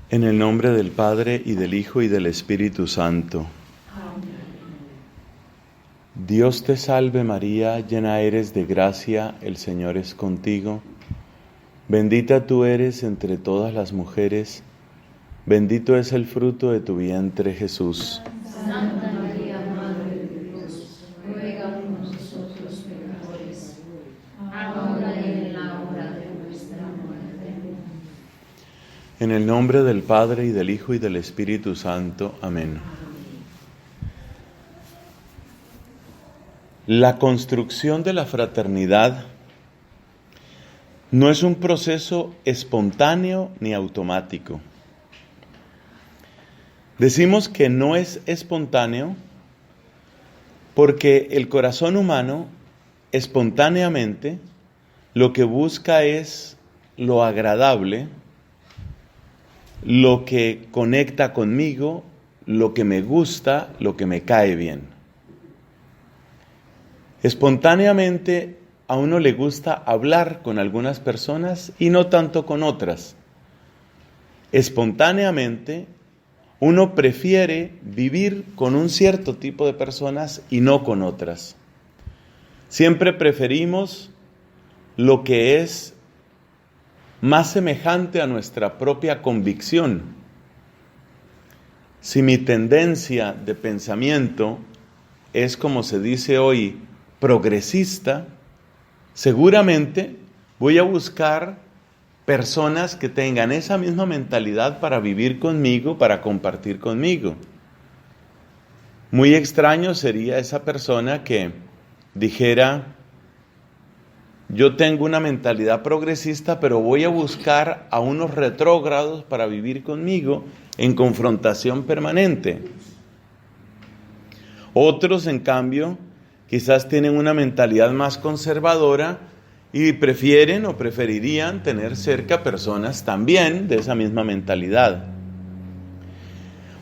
En el nombre del Padre, y del Hijo, y del Espíritu Santo. Dios te salve María, llena eres de gracia, el Señor es contigo. Bendita tú eres entre todas las mujeres, bendito es el fruto de tu vientre, Jesús. Santa María, Madre de Dios, ruega por nosotros pecadores, ahora y en la hora de nuestra muerte. En el nombre del Padre, y del Hijo, y del Espíritu Santo. Amén. La construcción de la fraternidad no es un proceso espontáneo ni automático. Decimos que no es espontáneo porque el corazón humano espontáneamente lo que busca es lo agradable, lo que conecta conmigo, lo que me gusta, lo que me cae bien. Espontáneamente a uno le gusta hablar con algunas personas y no tanto con otras. Espontáneamente uno prefiere vivir con un cierto tipo de personas y no con otras. Siempre preferimos lo que es más semejante a nuestra propia convicción. Si mi tendencia de pensamiento es, como se dice hoy, progresista, seguramente voy a buscar personas que tengan esa misma mentalidad para vivir conmigo, para compartir conmigo. Muy extraño sería esa persona que dijera: yo tengo una mentalidad progresista, pero voy a buscar a unos retrógrados para vivir conmigo en confrontación permanente. Otros, en cambio, quizás tienen una mentalidad más conservadora y prefieren o preferirían tener cerca personas también de esa misma mentalidad.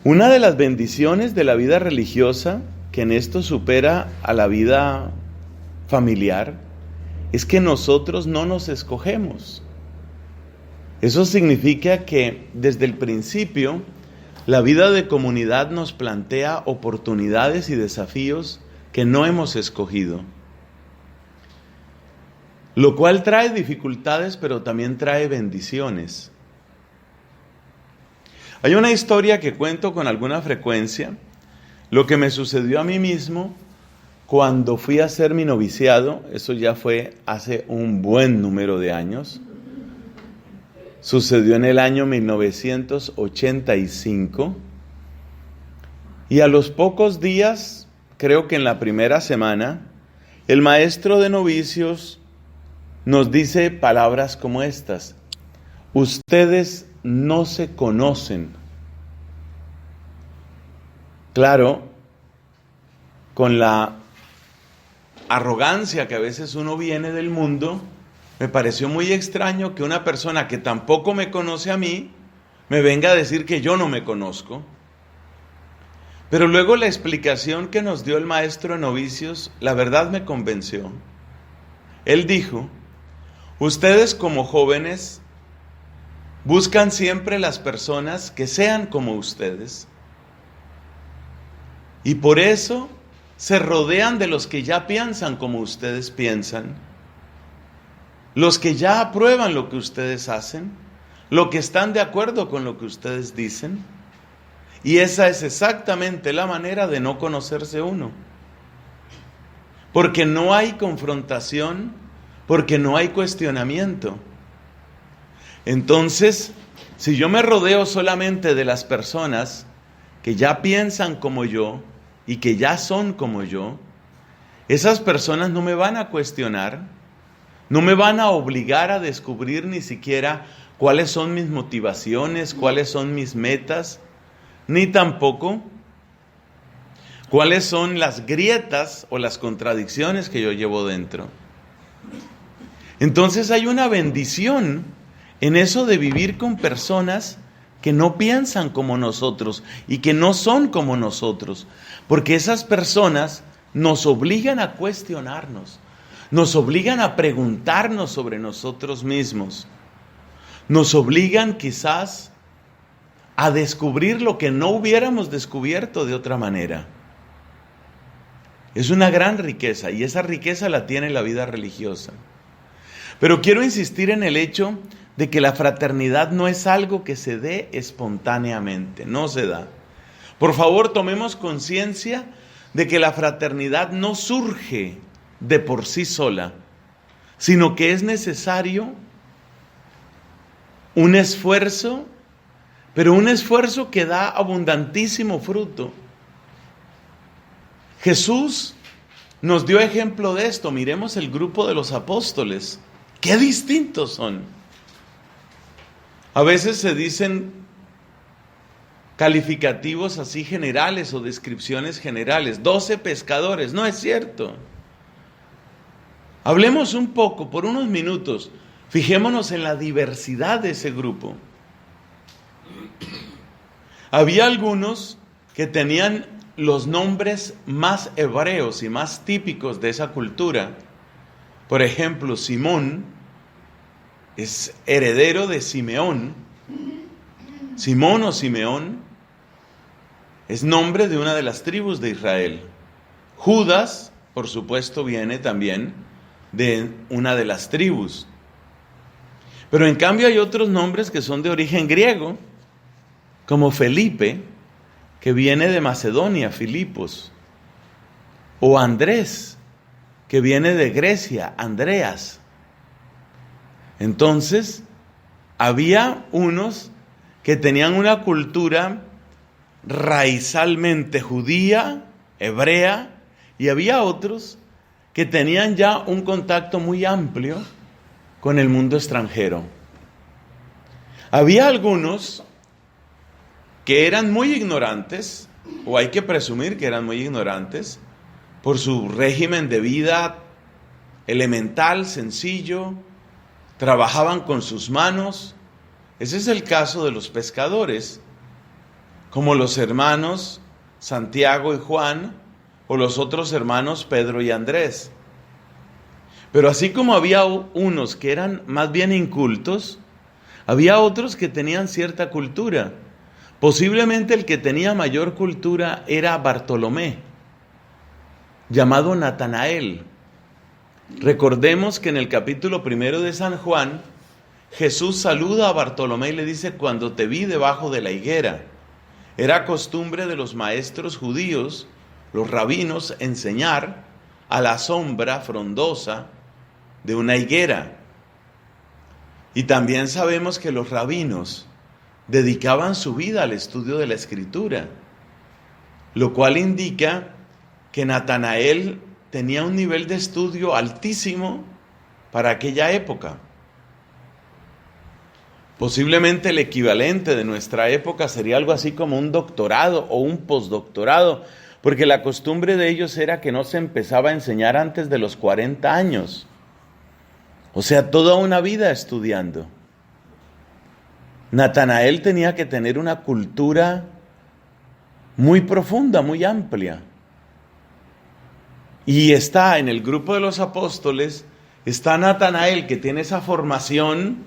Una de las bendiciones de la vida religiosa, que en esto supera a la vida familiar, es que nosotros no nos escogemos. Eso significa que desde el principio la vida de comunidad nos plantea oportunidades y desafíos que no hemos escogido, lo cual trae dificultades, pero también trae bendiciones. Hay una historia que cuento con alguna frecuencia, lo que me sucedió a mí mismo cuando fui a hacer mi noviciado. Eso ya fue hace un buen número de años. Sucedió en el año 1985, y a los pocos días, creo que en la primera semana, el maestro de novicios nos dice palabras como estas: ustedes no se conocen. Claro, con la arrogancia que a veces uno viene del mundo, me pareció muy extraño que una persona que tampoco me conoce a mí me venga a decir que yo no me conozco. Pero luego la explicación que nos dio el maestro de novicios, la verdad me convenció. Él dijo: ustedes como jóvenes buscan siempre las personas que sean como ustedes, y por eso se rodean de los que ya piensan como ustedes piensan, los que ya aprueban lo que ustedes hacen, lo que están de acuerdo con lo que ustedes dicen. Y esa es exactamente la manera de no conocerse uno. Porque no hay confrontación, porque no hay cuestionamiento. Entonces, si yo me rodeo solamente de las personas que ya piensan como yo y que ya son como yo, esas personas no me van a cuestionar, no me van a obligar a descubrir ni siquiera cuáles son mis motivaciones, cuáles son mis metas, ni tampoco cuáles son las grietas o las contradicciones que yo llevo dentro. Entonces hay una bendición en eso de vivir con personas que no piensan como nosotros y que no son como nosotros, porque esas personas nos obligan a cuestionarnos, nos obligan a preguntarnos sobre nosotros mismos, nos obligan quizás a descubrir lo que no hubiéramos descubierto de otra manera. Es una gran riqueza y esa riqueza la tiene la vida religiosa. Pero quiero insistir en el hecho de que la fraternidad no es algo que se dé espontáneamente, no se da. Por favor, tomemos conciencia de que la fraternidad no surge de por sí sola, sino que es necesario un esfuerzo, pero un esfuerzo que da abundantísimo fruto. Jesús nos dio ejemplo de esto. Miremos el grupo de los apóstoles. ¡Qué distintos son! A veces se dicen calificativos así generales o descripciones generales. 12 pescadores. No es cierto. Hablemos un poco, por unos minutos. Fijémonos en la diversidad de ese grupo. Había algunos que tenían los nombres más hebreos y más típicos de esa cultura. Por ejemplo, Simón es heredero de Simeón. Simón o Simeón es nombre de una de las tribus de Israel. Judas, por supuesto, viene también de una de las tribus. Pero en cambio hay otros nombres que son de origen griego, como Felipe, que viene de Macedonia, Filipos, o Andrés, que viene de Grecia, Andreas. Entonces, había unos que tenían una cultura raizalmente judía, hebrea, y había otros que tenían ya un contacto muy amplio con el mundo extranjero. Había algunos que eran muy ignorantes, o hay que presumir que eran muy ignorantes, por su régimen de vida elemental, sencillo, trabajaban con sus manos. Ese es el caso de los pescadores, como los hermanos Santiago y Juan, o los otros hermanos Pedro y Andrés. Pero así como había unos que eran más bien incultos, había otros que tenían cierta cultura. Posiblemente el que tenía mayor cultura era Bartolomé, llamado Natanael. Recordemos que en el capítulo 1 de San Juan, Jesús saluda a Bartolomé y le dice: cuando te vi debajo de la higuera. Era costumbre de los maestros judíos, los rabinos, enseñar a la sombra frondosa de una higuera. Y también sabemos que los rabinos dedicaban su vida al estudio de la Escritura, lo cual indica que Natanael tenía un nivel de estudio altísimo para aquella época. Posiblemente el equivalente de nuestra época sería algo así como un doctorado o un postdoctorado, porque la costumbre de ellos era que no se empezaba a enseñar antes de los 40 años. O sea, toda una vida estudiando. Natanael tenía que tener una cultura muy profunda, muy amplia. Y está en el grupo de los apóstoles, está Natanael, que tiene esa formación,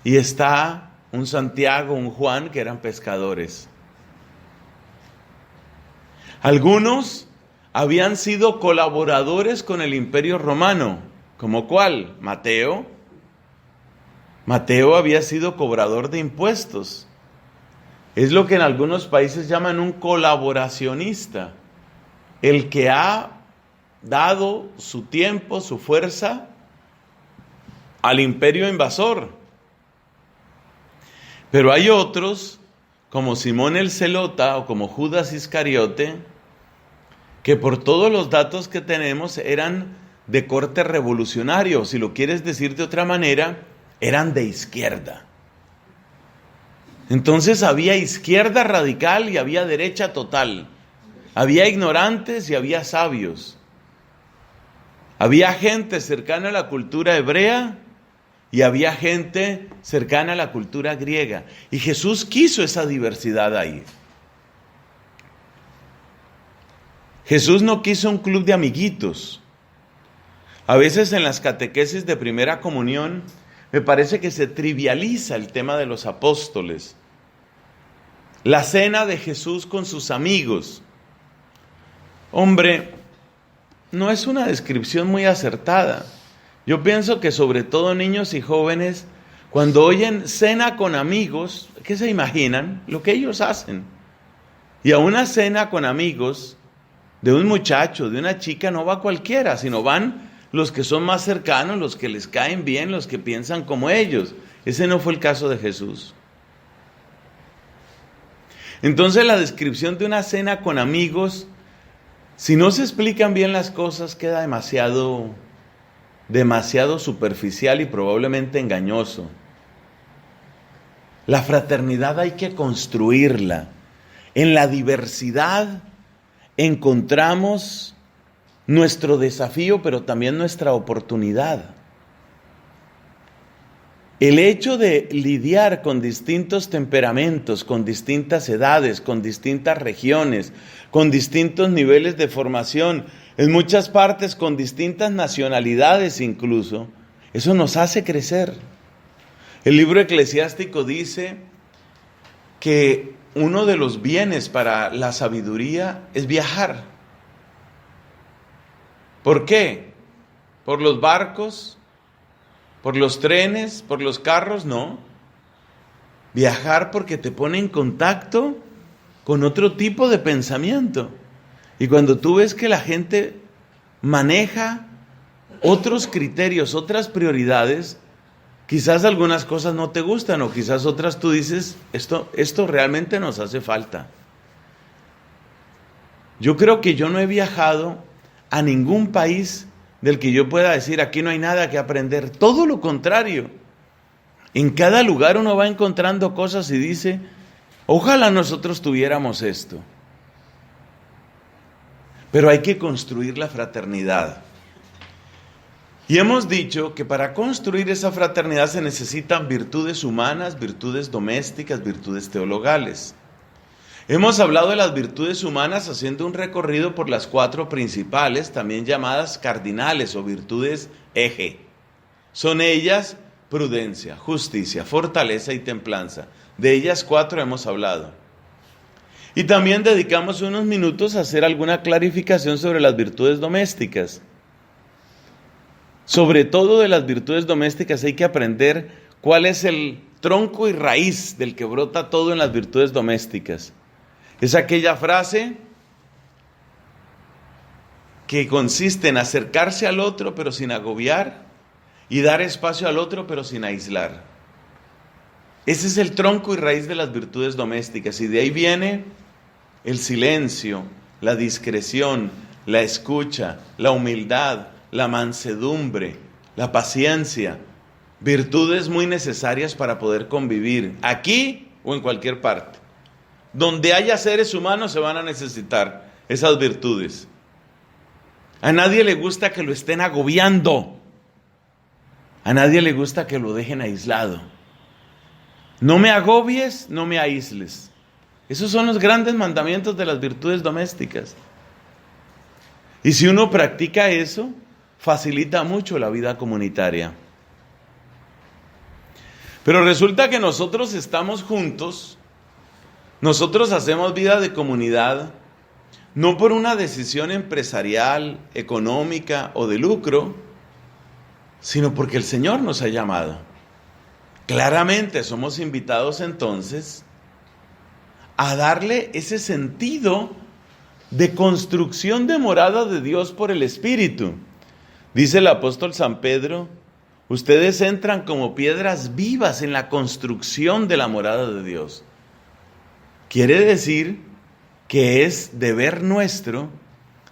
y está un Santiago, un Juan, que eran pescadores. Algunos habían sido colaboradores con el Imperio Romano, ¿como cuál? Mateo. Mateo había sido cobrador de impuestos. Es lo que en algunos países llaman un colaboracionista, el que ha dado su tiempo, su fuerza al imperio invasor. Pero hay otros, como Simón el Zelota o como Judas Iscariote, que por todos los datos que tenemos eran de corte revolucionario, si lo quieres decir de otra manera, eran de izquierda. Entonces había izquierda radical y había derecha total. Había ignorantes y había sabios. Había gente cercana a la cultura hebrea y había gente cercana a la cultura griega. Y Jesús quiso esa diversidad ahí. Jesús no quiso un club de amiguitos. A veces en las catequesis de primera comunión me parece que se trivializa el tema de los apóstoles. La cena de Jesús con sus amigos. Hombre, no es una descripción muy acertada. Yo pienso que sobre todo niños y jóvenes, cuando oyen cena con amigos, ¿qué se imaginan? Lo que ellos hacen. Y a una cena con amigos de un muchacho, de una chica, no va cualquiera, sino van los que son más cercanos, los que les caen bien, los que piensan como ellos. Ese no fue el caso de Jesús. Entonces la descripción de una cena con amigos, si no se explican bien las cosas, queda demasiado superficial y probablemente engañoso. La fraternidad hay que construirla. En la diversidad encontramos nuestro desafío, pero también nuestra oportunidad. El hecho de lidiar con distintos temperamentos, con distintas edades, con distintas regiones, con distintos niveles de formación, en muchas partes con distintas nacionalidades incluso, eso nos hace crecer. El libro eclesiástico dice que uno de los bienes para la sabiduría es viajar. ¿Por qué? ¿Por los barcos? ¿Por los trenes? ¿Por los carros? No. Viajar porque te pone en contacto con otro tipo de pensamiento. Y cuando tú ves que la gente maneja otros criterios, otras prioridades, quizás algunas cosas no te gustan o quizás otras tú dices, esto realmente nos hace falta. Yo creo que yo no he viajado a ningún país del que yo pueda decir, aquí no hay nada que aprender. Todo lo contrario. En cada lugar uno va encontrando cosas y dice, ojalá nosotros tuviéramos esto. Pero hay que construir la fraternidad. Y hemos dicho que para construir esa fraternidad se necesitan virtudes humanas, virtudes domésticas, virtudes teologales. Hemos hablado de las virtudes humanas haciendo un recorrido por las 4 principales, también llamadas cardinales o virtudes eje. Son ellas prudencia, justicia, fortaleza y templanza. De ellas 4 hemos hablado. Y también dedicamos unos minutos a hacer alguna clarificación sobre las virtudes domésticas. Sobre todo de las virtudes domésticas hay que aprender cuál es el tronco y raíz del que brota todo en las virtudes domésticas. Es aquella frase que consiste en acercarse al otro pero sin agobiar y dar espacio al otro pero sin aislar. Ese es el tronco y raíz de las virtudes domésticas y de ahí viene el silencio, la discreción, la escucha, la humildad, la mansedumbre, la paciencia, virtudes muy necesarias para poder convivir aquí o en cualquier parte. Donde haya seres humanos se van a necesitar esas virtudes. A nadie le gusta que lo estén agobiando. A nadie le gusta que lo dejen aislado. No me agobies, no me aísles. Esos son los grandes mandamientos de las virtudes domésticas. Y si uno practica eso, facilita mucho la vida comunitaria. Pero resulta que nosotros estamos juntos. Nosotros hacemos vida de comunidad, no por una decisión empresarial, económica o de lucro, sino porque el Señor nos ha llamado. Claramente somos invitados entonces a darle ese sentido de construcción de morada de Dios por el Espíritu. Dice el apóstol San Pedro, ustedes entran como piedras vivas en la construcción de la morada de Dios. Quiere decir que es deber nuestro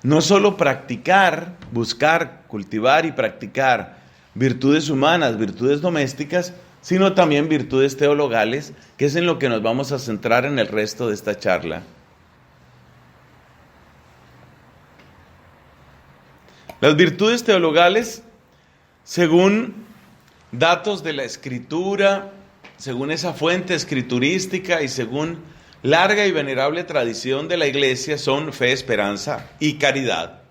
no solo practicar, buscar, cultivar y practicar virtudes humanas, virtudes domésticas, sino también virtudes teologales, que es en lo que nos vamos a centrar en el resto de esta charla. Las virtudes teologales, según datos de la Escritura, según esa fuente escriturística y según larga y venerable tradición de la Iglesia, son fe, esperanza y caridad.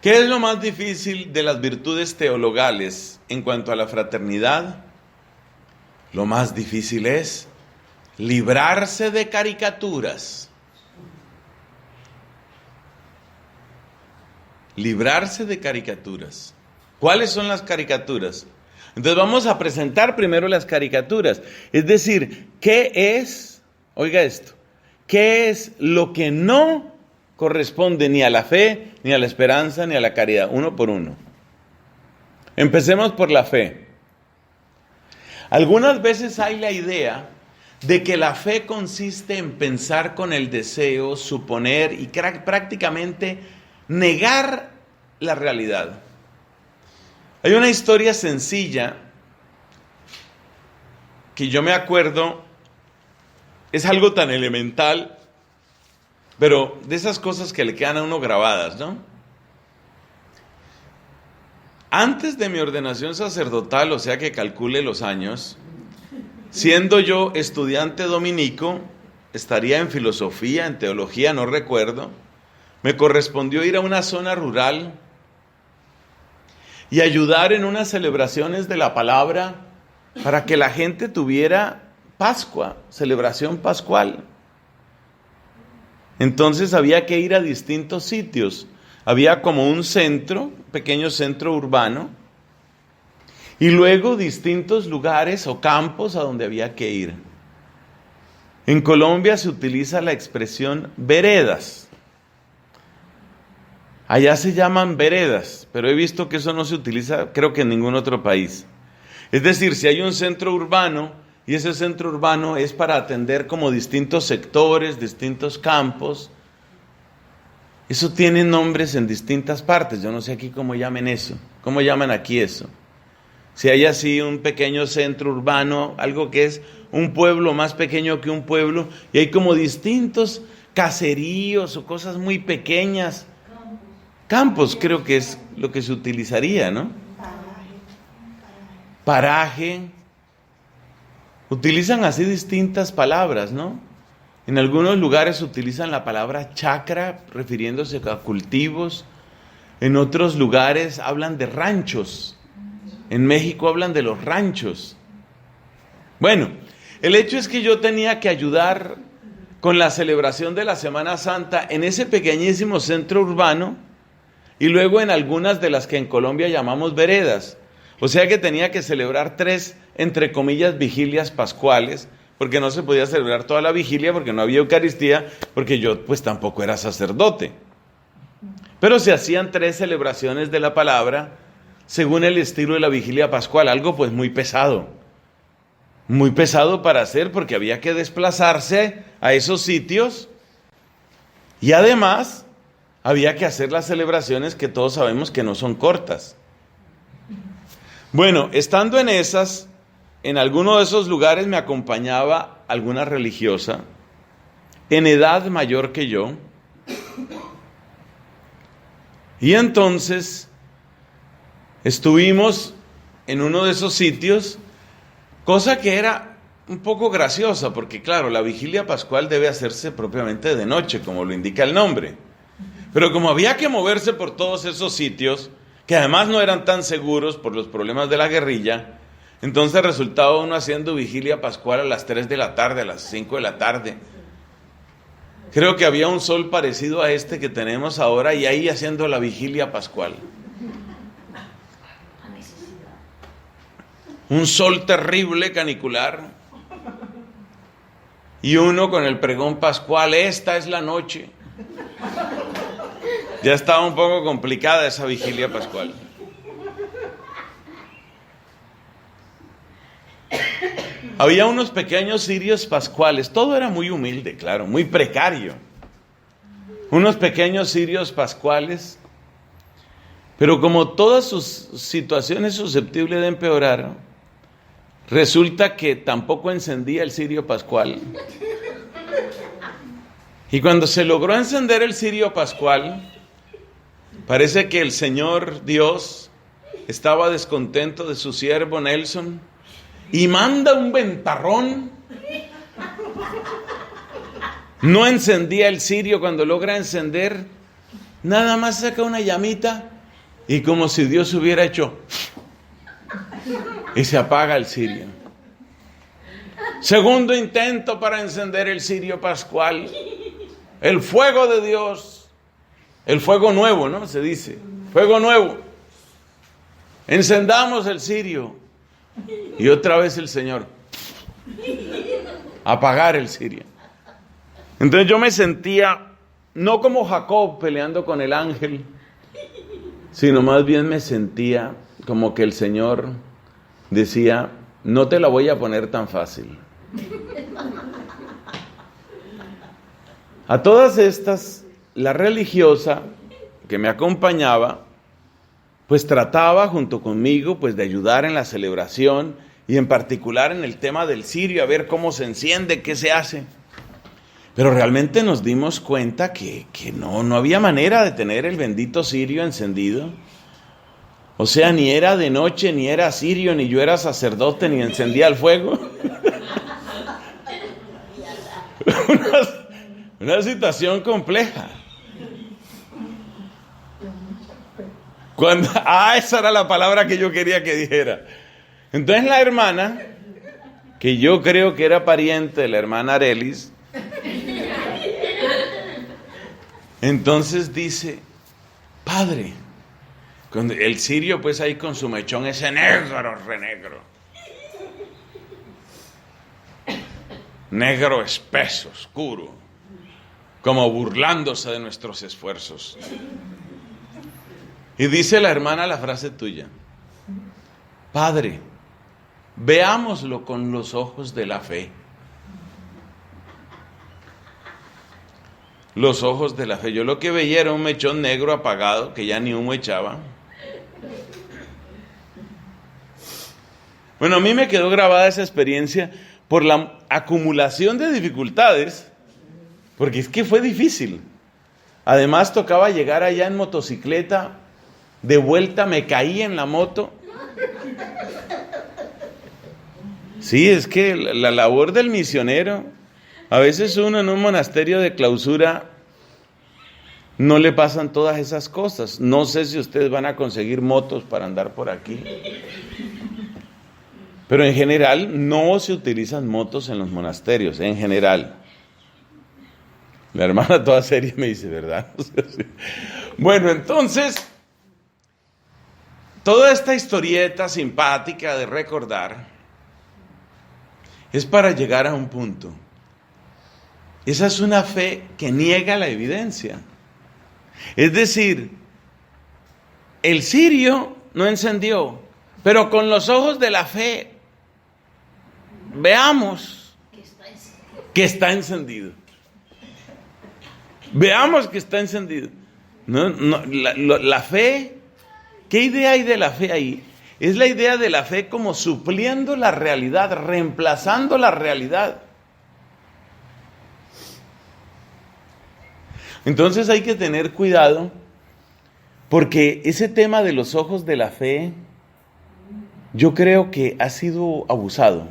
¿Qué es lo más difícil de las virtudes teologales en cuanto a la fraternidad? Lo más difícil es librarse de caricaturas. Librarse de caricaturas. ¿Cuáles son las caricaturas? Entonces vamos a presentar primero las caricaturas. Es decir, ¿qué es? Oiga esto. ¿Qué es lo que no corresponde ni a la fe, ni a la esperanza, ni a la caridad? Uno por uno. Empecemos por la fe. Algunas veces hay la idea de que la fe consiste en pensar con el deseo, suponer y prácticamente negar la realidad. Hay una historia sencilla que yo me acuerdo, es algo tan elemental, pero de esas cosas que le quedan a uno grabadas, ¿no? Antes de mi ordenación sacerdotal, o sea que calcule los años, siendo yo estudiante dominico, estaría en filosofía, en teología, no recuerdo, me correspondió ir a una zona rural y ayudar en unas celebraciones de la palabra para que la gente tuviera Pascua, celebración pascual. Entonces había que ir a distintos sitios. Había como un centro, pequeño centro urbano, y luego distintos lugares o campos a donde había que ir. En Colombia se utiliza la expresión veredas. Allá se llaman veredas, pero he visto que eso no se utiliza, creo que en ningún otro país. Es decir, si hay un centro urbano, y ese centro urbano es para atender como distintos sectores, distintos campos, eso tiene nombres en distintas partes. Yo no sé aquí cómo llamen eso, cómo llaman aquí eso. Si hay así un pequeño centro urbano, algo que es un pueblo más pequeño que un pueblo, y hay como distintos caseríos o cosas muy pequeñas. Campos creo que es lo que se utilizaría, ¿no? Paraje. Utilizan así distintas palabras, ¿no? En algunos lugares utilizan la palabra chacra, refiriéndose a cultivos. En otros lugares hablan de ranchos. En México hablan de los ranchos. Bueno, el hecho es que yo tenía que ayudar con la celebración de la Semana Santa en ese pequeñísimo centro urbano y luego en algunas de las que en Colombia llamamos veredas. O sea que tenía que celebrar 3, entre comillas, vigilias pascuales, porque no se podía celebrar toda la vigilia, porque no había Eucaristía, porque yo pues tampoco era sacerdote. Pero se hacían 3 celebraciones de la palabra según el estilo de la vigilia pascual, algo pues muy pesado para hacer, porque había que desplazarse a esos sitios y además había que hacer las celebraciones que todos sabemos que no son cortas. Bueno, estando en esas, en alguno de esos lugares me acompañaba alguna religiosa, en edad mayor que yo, y entonces estuvimos en uno de esos sitios, cosa que era un poco graciosa, porque claro, la vigilia pascual debe hacerse propiamente de noche, como lo indica el nombre. Pero como había que moverse por todos esos sitios, que además no eran tan seguros por los problemas de la guerrilla, entonces resultaba uno haciendo vigilia pascual a las 3 de la tarde, a las 5 de la tarde. Creo que había un sol parecido a este que tenemos ahora y ahí haciendo la vigilia pascual. Un sol terrible, canicular. Y uno con el pregón pascual, esta es la noche. Ya estaba un poco complicada esa vigilia pascual. Había unos pequeños cirios pascuales, todo era muy humilde, claro, muy precario. Unos pequeños cirios pascuales, pero como todas sus situaciones susceptibles de empeorar, resulta que tampoco encendía el cirio pascual. Y cuando se logró encender el cirio pascual, parece que el Señor Dios estaba descontento de su siervo Nelson y manda un ventarrón. No encendía el cirio. Cuando logra encender, nada más saca una llamita y como si Dios hubiera hecho y se apaga el cirio. Segundo intento para encender el cirio pascual. El fuego de Dios. El fuego nuevo, ¿no? Se dice. Fuego nuevo. Encendamos el cirio. Y otra vez el Señor. Apagar el cirio. Entonces yo me sentía, no como Jacob peleando con el ángel, sino más bien me sentía como que el Señor decía, no te la voy a poner tan fácil. A todas estas, la religiosa que me acompañaba, pues trataba junto conmigo pues de ayudar en la celebración y en particular en el tema del cirio, a ver cómo se enciende, qué se hace. Pero realmente nos dimos cuenta que no había manera de tener el bendito cirio encendido. O sea, ni era de noche, ni era cirio, ni yo era sacerdote, ni encendía el fuego. Una situación compleja. Esa era la palabra que yo quería que dijera. Entonces la hermana, que yo creo que era pariente de la hermana Arelis, entonces dice, padre, con el cirio pues ahí con su mechón ese negro, negro espeso, oscuro, como burlándose de nuestros esfuerzos. Y dice la hermana la frase tuya, padre, veámoslo con los ojos de la fe. Los ojos de la fe. Yo lo que veía era un mechón negro apagado que ya ni humo echaba. Bueno, a mí me quedó grabada esa experiencia por la acumulación de dificultades, porque es que fue difícil. Además tocaba llegar allá en motocicleta, de vuelta me caí en la moto. Sí, es que la labor del misionero, a veces uno en un monasterio de clausura no le pasan todas esas cosas. No sé si ustedes van a conseguir motos para andar por aquí. Pero en general no se utilizan motos en los monasterios, en general. La hermana toda seria me dice, ¿verdad? Bueno, entonces, toda esta historieta simpática de recordar es para llegar a un punto. Esa es una fe que niega la evidencia. Es decir, el cirio no encendió, pero con los ojos de la fe veamos que está encendido. Veamos que está encendido. La fe, ¿qué idea hay de la fe ahí? Es la idea de la fe como supliendo la realidad, reemplazando la realidad. Entonces hay que tener cuidado, porque ese tema de los ojos de la fe, yo creo que ha sido abusado.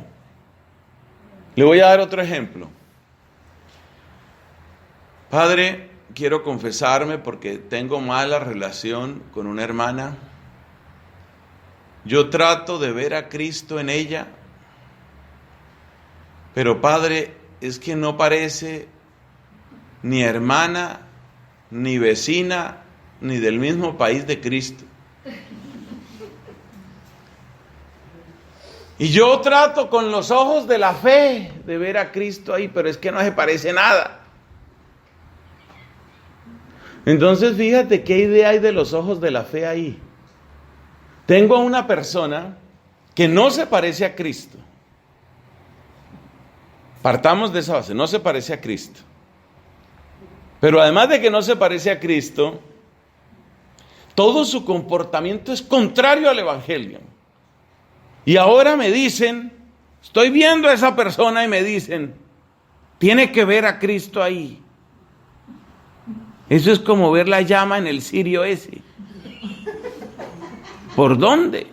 Le voy a dar otro ejemplo. Padre, quiero confesarme porque tengo mala relación con una hermana. Yo trato de ver a Cristo en ella, pero Padre, es que no parece ni hermana, ni vecina, ni del mismo país de Cristo. Y yo trato con los ojos de la fe de ver a Cristo ahí, pero es que no se parece nada. Entonces fíjate qué idea hay de los ojos de la fe ahí. Tengo a una persona que no se parece a Cristo. Partamos de esa base, no se parece a Cristo. Pero además de que no se parece a Cristo, todo su comportamiento es contrario al Evangelio. Y ahora me dicen, estoy viendo a esa persona y me dicen, tiene que ver a Cristo ahí. Eso es como ver la llama en el cirio ese. ¿Por dónde?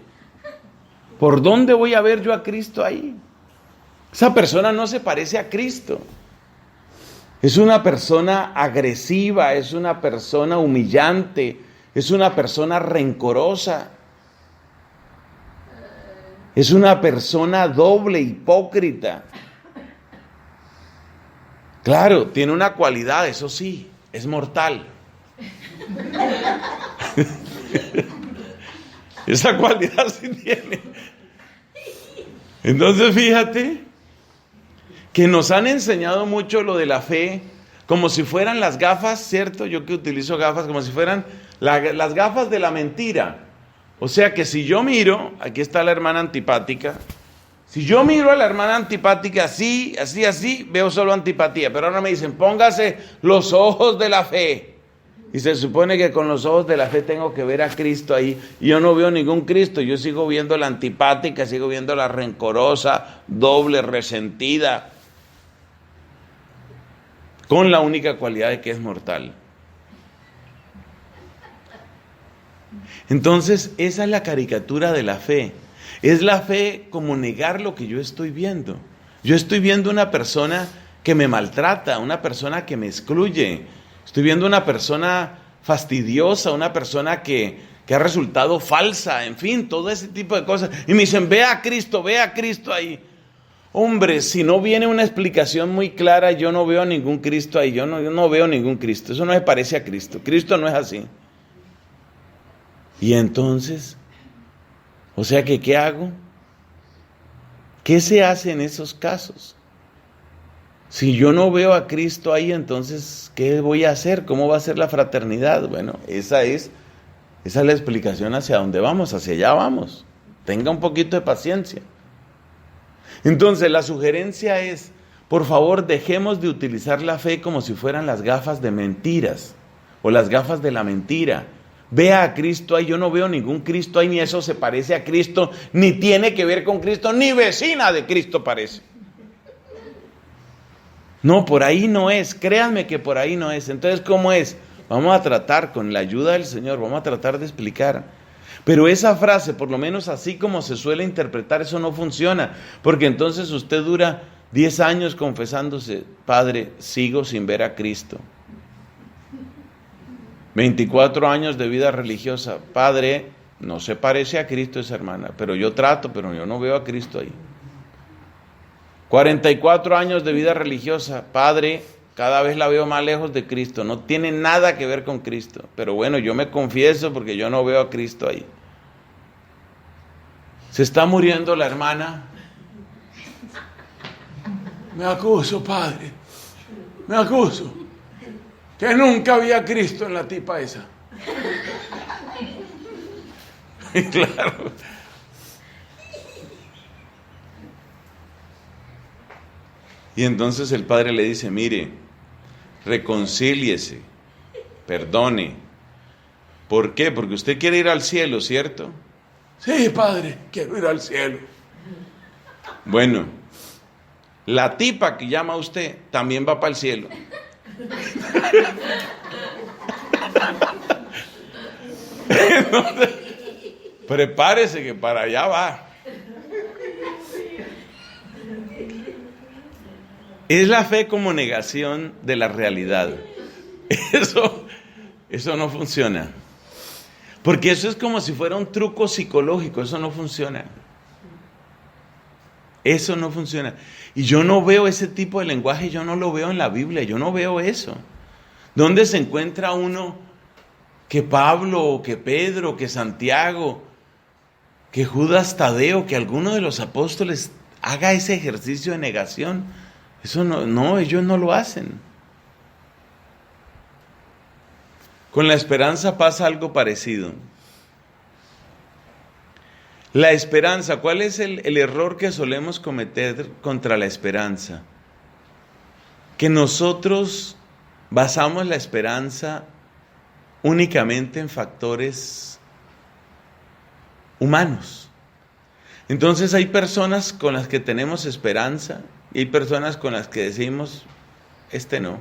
¿Por dónde voy a ver yo a Cristo ahí? Esa persona no se parece a Cristo. Es una persona agresiva, es una persona humillante, es una persona rencorosa. Es una persona doble, hipócrita. Claro, tiene una cualidad, eso sí, es mortal. Esa cualidad sí tiene. Entonces fíjate que nos han enseñado mucho lo de la fe, como si fueran las gafas, ¿cierto? Yo que utilizo gafas, como si fueran las gafas de la mentira. O sea que si yo miro, aquí está la hermana antipática, si yo miro a la hermana antipática así, veo solo antipatía. Pero ahora me dicen, póngase los ojos de la fe. Y se supone que con los ojos de la fe tengo que ver a Cristo ahí. Y yo no veo ningún Cristo, yo sigo viendo la antipática, sigo viendo la rencorosa, doble, resentida, con la única cualidad de que es mortal. Entonces, esa es la caricatura de la fe. Es la fe como negar lo que yo estoy viendo. Yo estoy viendo una persona que me maltrata, una persona que me excluye. Estoy viendo una persona fastidiosa, una persona que ha resultado falsa, en fin, todo ese tipo de cosas. Y me dicen, ve a Cristo ahí. Hombre, si no viene una explicación muy clara, yo no veo a ningún Cristo ahí. Yo no veo ningún Cristo. Eso no se parece a Cristo. Cristo no es así. Y entonces, o sea que, ¿qué hago? ¿Qué se hace en esos casos? Si yo no veo a Cristo ahí, entonces, ¿qué voy a hacer? ¿Cómo va a ser la fraternidad? Bueno, esa es la explicación hacia dónde vamos, hacia allá vamos. Tenga un poquito de paciencia. Entonces, la sugerencia es, por favor, dejemos de utilizar la fe como si fueran las gafas de mentiras o las gafas de la mentira. Vea a Cristo ahí, yo no veo ningún Cristo ahí, ni eso se parece a Cristo, ni tiene que ver con Cristo, ni vecina de Cristo parece. No, por ahí no es, créanme que por ahí no es. Entonces, ¿cómo es? Vamos a tratar, con la ayuda del Señor, vamos a tratar de explicar. Pero esa frase, por lo menos así como se suele interpretar, eso no funciona. Porque entonces usted dura 10 años confesándose, Padre, sigo sin ver a Cristo. 24 años de vida religiosa, Padre, no se parece a Cristo esa hermana, pero yo trato, pero yo no veo a Cristo ahí. 44 años de vida religiosa, Padre, cada vez la veo más lejos de Cristo, no tiene nada que ver con Cristo, pero bueno, yo me confieso porque yo no veo a Cristo ahí. Se está muriendo la hermana. Me acuso, Padre, me acuso, que nunca había a Cristo en la tipa esa. Claro. Y entonces el padre le dice, mire, reconcíliese, perdone. ¿Por qué? Porque usted quiere ir al cielo, ¿cierto? Sí, padre, quiero ir al cielo. Bueno, la tipa que llama a usted también va para el cielo. Entonces, prepárese que para allá va. Es la fe como negación de la realidad. Eso no funciona. Porque eso es como si fuera un truco psicológico. Eso no funciona. Eso no funciona. Y yo no veo ese tipo de lenguaje, yo no lo veo en la Biblia, yo no veo eso. ¿Dónde se encuentra uno que Pablo, que Pedro, que Santiago, que Judas Tadeo, que alguno de los apóstoles haga ese ejercicio de negación? Eso no, ellos no lo hacen. Con la esperanza pasa algo parecido. La esperanza, ¿cuál es el error que solemos cometer contra la esperanza? Que nosotros basamos la esperanza únicamente en factores humanos. Entonces hay personas con las que tenemos esperanza y hay personas con las que decimos, no.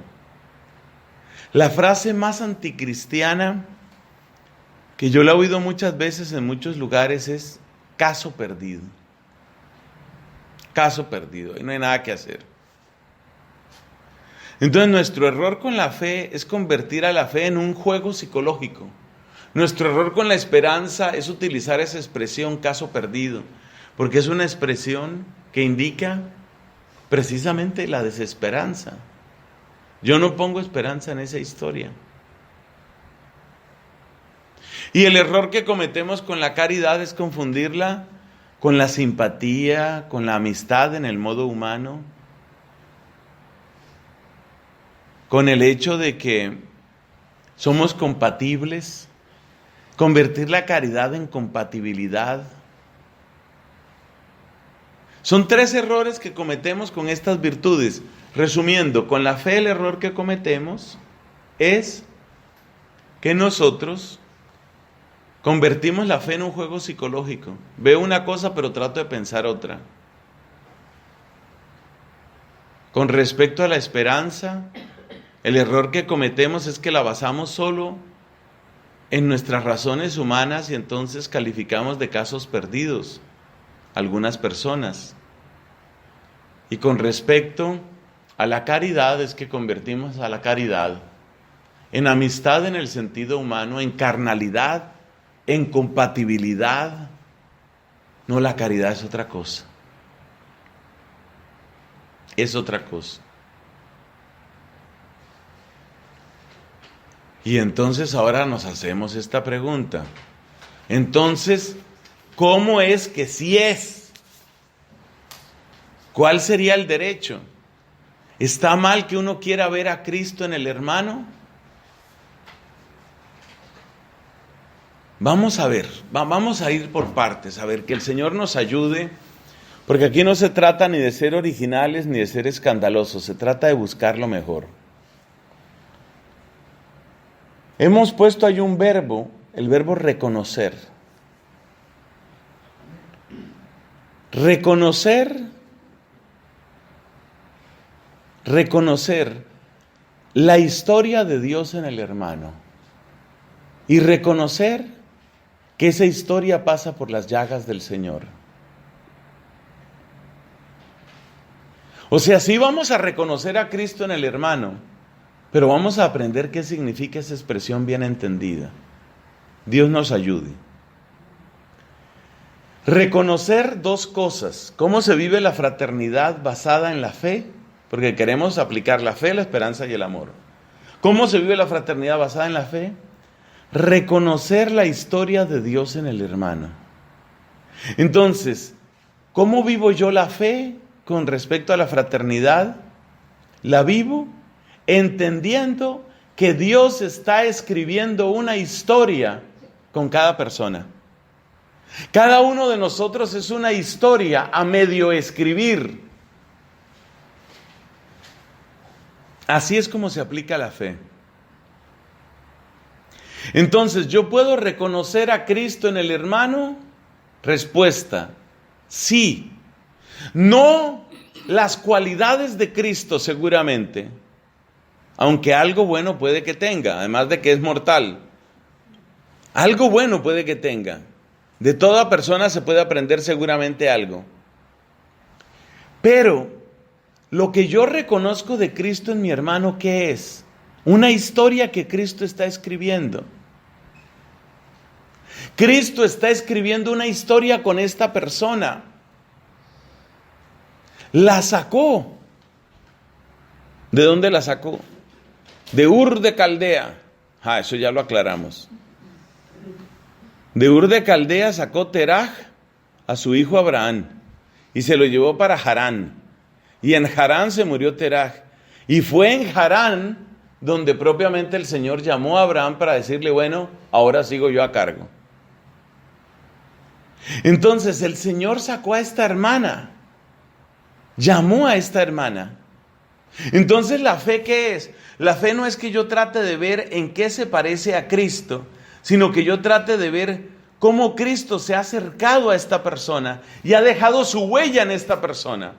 La frase más anticristiana que yo la he oído muchas veces en muchos lugares es caso perdido. Caso perdido, y no hay nada que hacer. Entonces nuestro error con la fe es convertir a la fe en un juego psicológico. Nuestro error con la esperanza es utilizar esa expresión caso perdido, porque es una expresión que indica precisamente la desesperanza. Yo no pongo esperanza en esa historia. Y el error que cometemos con la caridad es confundirla con la simpatía, con la amistad en el modo humano, con el hecho de que somos compatibles, convertir la caridad en compatibilidad. Son 3 errores que cometemos con estas virtudes. Resumiendo, con la fe el error que cometemos es que nosotros convertimos la fe en un juego psicológico. Veo una cosa pero trato de pensar otra. Con respecto a la esperanza, el error que cometemos es que la basamos solo en nuestras razones humanas y entonces calificamos de casos perdidos algunas personas. Y con respecto a la caridad es que convertimos a la caridad en amistad en el sentido humano, en carnalidad, en compatibilidad. No, la caridad es otra cosa. Es otra cosa. Y entonces ahora nos hacemos esta pregunta. Entonces, ¿cómo es que sí es? ¿Cuál sería el derecho? ¿Está mal que uno quiera ver a Cristo en el hermano? Vamos a ver, vamos a ir por partes, a ver, que el Señor nos ayude, porque aquí no se trata ni de ser originales ni de ser escandalosos, se trata de buscar lo mejor. Hemos puesto ahí un verbo, el verbo reconocer. Reconocer la historia de Dios en el hermano y reconocer que esa historia pasa por las llagas del Señor. O sea, sí vamos a reconocer a Cristo en el hermano, pero vamos a aprender qué significa esa expresión bien entendida. Dios nos ayude. Reconocer 2 cosas. ¿Cómo se vive la fraternidad basada en la fe? Porque queremos aplicar la fe, la esperanza y el amor. ¿Cómo se vive la fraternidad basada en la fe? Reconocer la historia de Dios en el hermano. Entonces, ¿cómo vivo yo la fe con respecto a la fraternidad? La vivo entendiendo que Dios está escribiendo una historia con cada persona. Cada uno de nosotros es una historia a medio escribir. Así es como se aplica la fe. Entonces, ¿yo puedo reconocer a Cristo en el hermano? Respuesta, sí. No las cualidades de Cristo seguramente, aunque algo bueno puede que tenga, además de que es mortal. Algo bueno puede que tenga. De toda persona se puede aprender seguramente algo. Pero lo que yo reconozco de Cristo en mi hermano, ¿qué es? Una historia que Cristo está escribiendo. Cristo está escribiendo una historia con esta persona. La sacó. ¿De dónde la sacó? De Ur de Caldea. Eso ya lo aclaramos. De Ur de Caldea sacó Teraj a su hijo Abraham y se lo llevó para Harán. Y en Harán se murió Teraj. Y fue en Harán donde propiamente el Señor llamó a Abraham para decirle, bueno, ahora sigo yo a cargo. Entonces el Señor sacó a esta hermana, llamó a esta hermana. Entonces la fe, ¿qué es? La fe no es que yo trate de ver en qué se parece a Cristo, sino que yo trate de ver cómo Cristo se ha acercado a esta persona y ha dejado su huella en esta persona.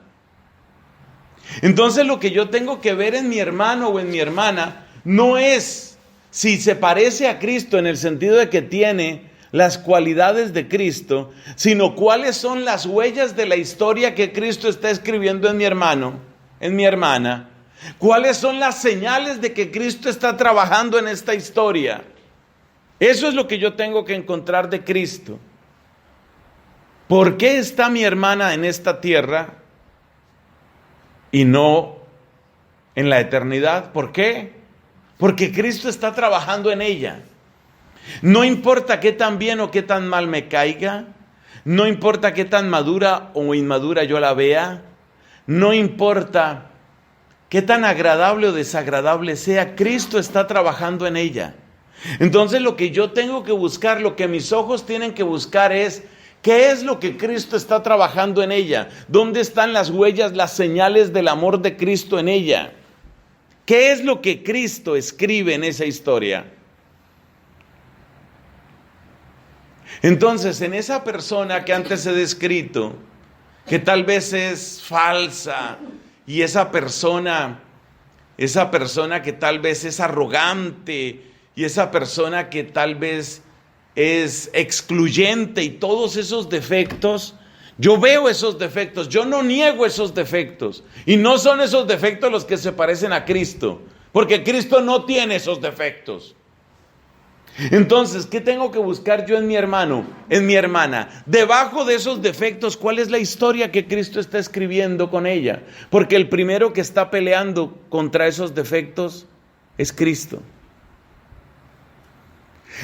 Entonces lo que yo tengo que ver en mi hermano o en mi hermana no es si se parece a Cristo en el sentido de que tiene las cualidades de Cristo, sino cuáles son las huellas de la historia que Cristo está escribiendo en mi hermano, en mi hermana. ¿Cuáles son las señales de que Cristo está trabajando en esta historia? Eso es lo que yo tengo que encontrar de Cristo. ¿Por qué está mi hermana en esta tierra y no en la eternidad. ¿Por qué? Porque Cristo está trabajando en ella. No importa qué tan bien o qué tan mal me caiga, no importa qué tan madura o inmadura yo la vea, no importa qué tan agradable o desagradable sea, Cristo está trabajando en ella. Entonces lo que yo tengo que buscar, lo que mis ojos tienen que buscar es, ¿qué es lo que Cristo está trabajando en ella? ¿Dónde están las huellas, las señales del amor de Cristo en ella? ¿Qué es lo que Cristo escribe en esa historia? Entonces, en esa persona que antes he descrito, que tal vez es falsa, y esa persona que tal vez es arrogante, y esa persona que tal vez es excluyente, y todos esos defectos, yo veo esos defectos, yo no niego esos defectos, y no son esos defectos los que se parecen a Cristo, porque Cristo no tiene esos defectos. Entonces, ¿qué tengo que buscar yo en mi hermano, en mi hermana? Debajo de esos defectos, ¿cuál es la historia que Cristo está escribiendo con ella? Porque el primero que está peleando contra esos defectos es Cristo.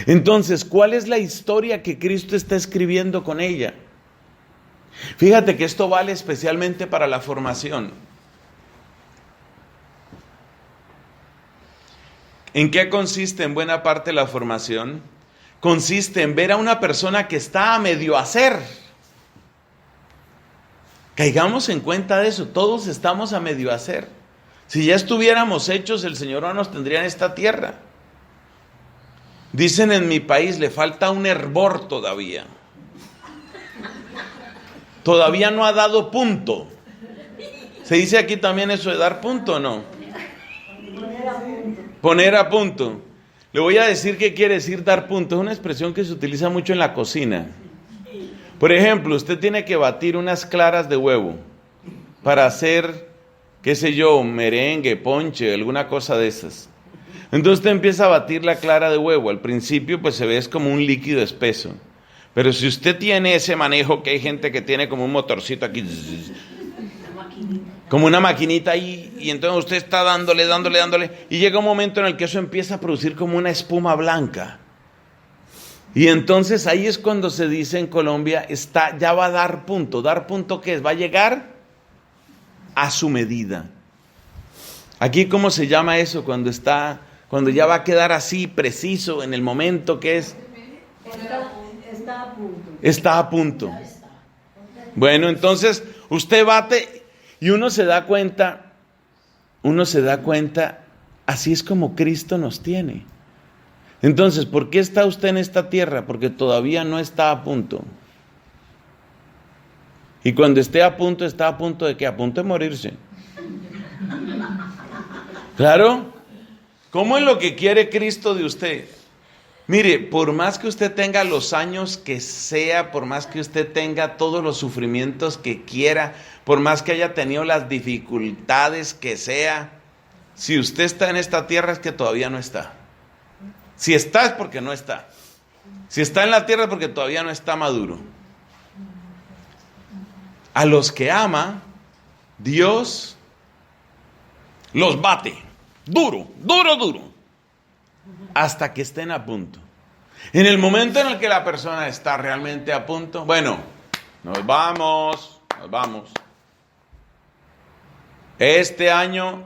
Entonces, ¿cuál es la historia que Cristo está escribiendo con ella? Fíjate que esto vale especialmente para la formación. ¿En qué consiste en buena parte la formación? Consiste en ver a una persona que está a medio hacer. Caigamos en cuenta de eso, todos estamos a medio hacer. Si ya estuviéramos hechos, el Señor no nos tendría en esta tierra. Dicen en mi país, le falta un hervor todavía. Todavía no ha dado punto. ¿Se dice aquí también eso de dar punto o no? Poner a punto. Le voy a decir qué quiere decir dar punto. Es una expresión que se utiliza mucho en la cocina. Por ejemplo, usted tiene que batir unas claras de huevo para hacer, qué sé yo, merengue, ponche, alguna cosa de esas. Entonces usted empieza a batir la clara de huevo. Al principio pues se ve es como un líquido espeso. Pero si usted tiene ese manejo, que hay gente que tiene como un motorcito aquí, como una maquinita ahí, y entonces usted está dándole, y llega un momento en el que eso empieza a producir como una espuma blanca. Y entonces ahí es cuando se dice en Colombia, ya va a dar punto. ¿Dar punto qué es? Va a llegar a su medida. Aquí, ¿cómo se llama eso? Cuando ya va a quedar así, preciso, en el momento que es. Está a punto. Está a punto. Bueno, entonces usted bate y uno se da cuenta, así es como Cristo nos tiene. Entonces, ¿por qué está usted en esta tierra? Porque todavía no está a punto. Y cuando esté a punto, ¿está a punto de qué? A punto de morirse. ¿Claro? ¿Cómo es lo que quiere Cristo de usted? Mire, por más que usted tenga los años que sea, por más que usted tenga todos los sufrimientos que quiera, por más que haya tenido las dificultades que sea, si usted está en esta tierra es que todavía no está. Si está es porque no está. Si está en la tierra es porque todavía no está maduro. A los que ama, Dios los bate. Duro, hasta que estén a punto. En el momento en el que la persona está realmente a punto, bueno, nos vamos. Este año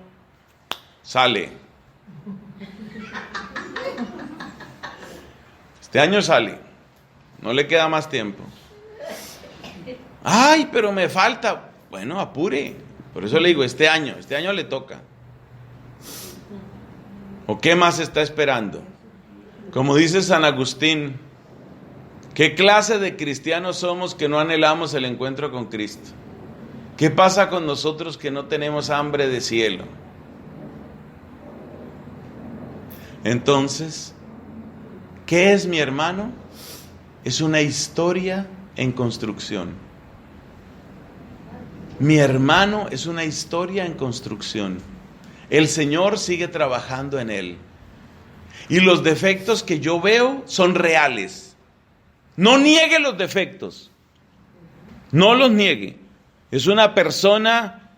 sale. Este año sale. No le queda más tiempo. Ay, pero me falta. Bueno, apure. Por eso le digo, este año le toca. ¿O qué más está esperando? Como dice San Agustín, ¿qué clase de cristianos somos que no anhelamos el encuentro con Cristo? ¿Qué pasa con nosotros que no tenemos hambre de cielo? Entonces, ¿qué es mi hermano? Es una historia en construcción. Mi hermano es una historia en construcción. El Señor sigue trabajando en él. Y los defectos que yo veo son reales. No niegue los defectos. No los niegue. Es una persona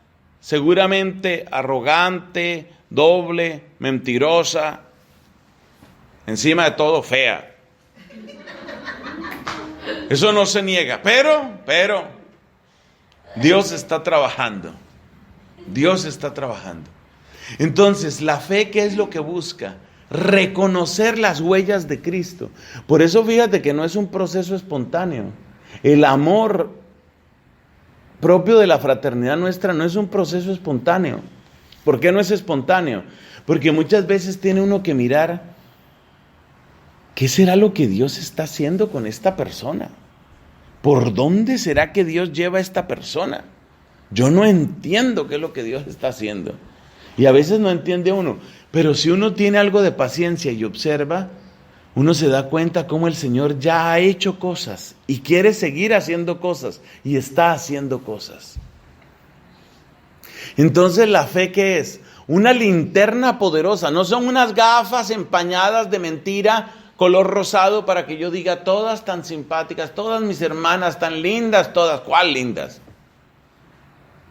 seguramente arrogante, doble, mentirosa, encima de todo fea. Eso no se niega, pero Dios está trabajando. Dios está trabajando. Entonces, la fe, ¿qué es lo que busca? Reconocer las huellas de Cristo. Por eso fíjate que no es un proceso espontáneo. El amor propio de la fraternidad nuestra no es un proceso espontáneo. ¿Por qué no es espontáneo? Porque muchas veces tiene uno que mirar, ¿qué será lo que Dios está haciendo con esta persona? ¿Por dónde será que Dios lleva a esta persona? Yo no entiendo qué es lo que Dios está haciendo. Y a veces no entiende uno. Pero si uno tiene algo de paciencia y observa, uno se da cuenta cómo el Señor ya ha hecho cosas y quiere seguir haciendo cosas y está haciendo cosas. Entonces, ¿la fe qué es? Una linterna poderosa. No son unas gafas empañadas de mentira color rosado para que yo diga todas tan simpáticas, todas mis hermanas tan lindas, todas. ¿Cuál lindas?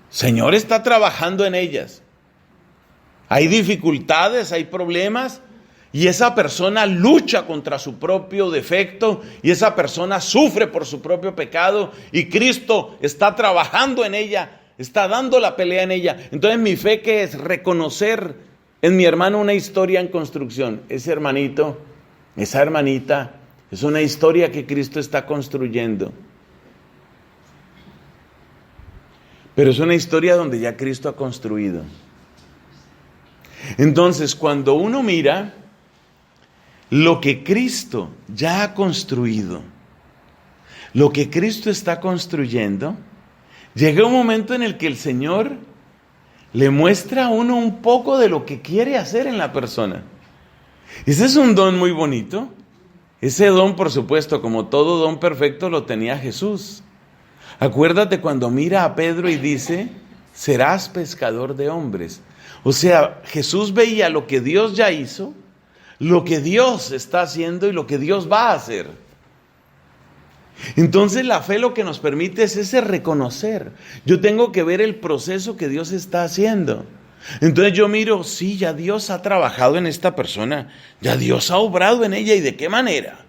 Señor está trabajando en ellas. Hay dificultades, hay problemas, y esa persona lucha contra su propio defecto, y esa persona sufre por su propio pecado, y Cristo está trabajando en ella, está dando la pelea en ella. Entonces, mi fe, ¿qué es? Reconocer en mi hermano una historia en construcción. Ese hermanito, esa hermanita, es una historia que Cristo está construyendo. Pero es una historia donde ya Cristo ha construido. Entonces, cuando uno mira lo que Cristo ya ha construido, lo que Cristo está construyendo, llega un momento en el que el Señor le muestra a uno un poco de lo que quiere hacer en la persona. Ese es un don muy bonito. Ese don, por supuesto, como todo don perfecto, lo tenía Jesús. Acuérdate cuando mira a Pedro y dice, serás pescador de hombres. O sea, Jesús veía lo que Dios ya hizo, lo que Dios está haciendo y lo que Dios va a hacer. Entonces la fe lo que nos permite es ese reconocer. Yo tengo que ver el proceso que Dios está haciendo. Entonces yo miro, sí, ya Dios ha trabajado en esta persona, ya Dios ha obrado en ella. ¿Y de qué manera?